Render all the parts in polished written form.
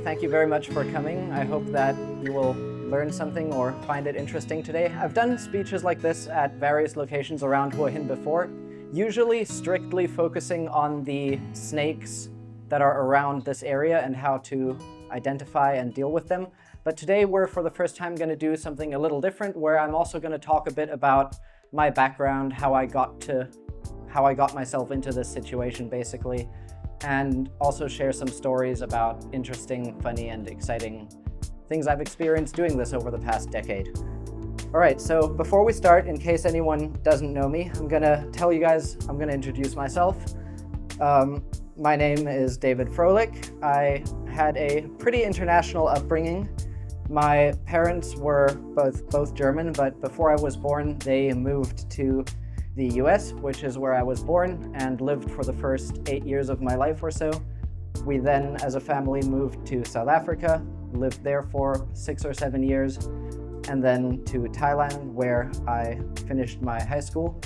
thank you very much for coming. I hope that you will learn something or find it interesting today. I've done speeches like this at various locations around Hua Hin before, usually strictly focusing on the snakes that are around this area and how to identify and deal with them. But today we're for the first time going to do something a little different, where I'm also going to talk a bit about my background, how I got myself into this situation basically, and also share some stories about interesting, funny, and exciting things I've experienced doing this over the past decade. All right, so before we start, in case anyone doesn't know me, I'm going to introduce myself. My name is David Froehlich. I had a pretty international upbringing. My parents were both German, but before I was born, they moved to the US, which is where I was born, and lived for the first 8 years of my life or so. We then, as a family, moved to South Africa, lived there for 6 or 7 years, and then to Thailand, where I finished my high school.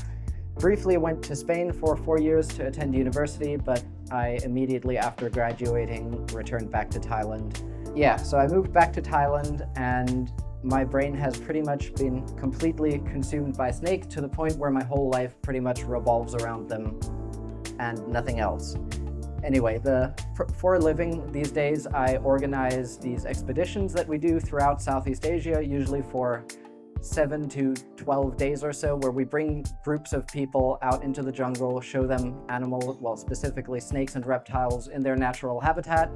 Briefly went to Spain for 4 years to attend university, but I immediately after graduating returned back to Thailand. Yeah, so I moved back to Thailand, and my brain has pretty much been completely consumed by snakes to the point where my whole life pretty much revolves around them and nothing else. Anyway, for a living these days, I organize these expeditions that we do throughout Southeast Asia, usually for 7 to 12 days or so, where we bring groups of people out into the jungle, show them specifically snakes and reptiles in their natural habitat,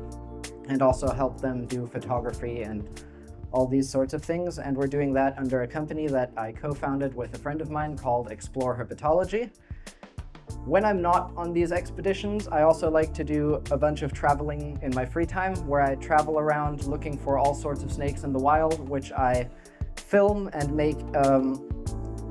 and also help them do photography and all these sorts of things. And we're doing that under a company that I co-founded with a friend of mine called 𝗙𝗿𝗄𝗏. When I'm not on these expeditions, I also like to do a bunch of traveling in my free time, where I travel around looking for all sorts of snakes in the wild, which I film and make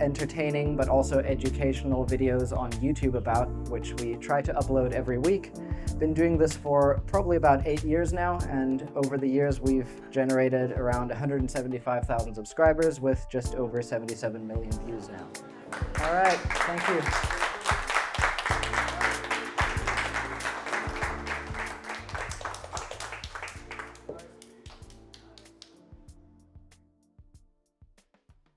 entertaining but also educational videos on YouTube about, which we try to upload every week. Been doing this for probably about 8 years now, and over the years we've generated around 175,000 subscribers with just over 77 million views now. All right, thank you.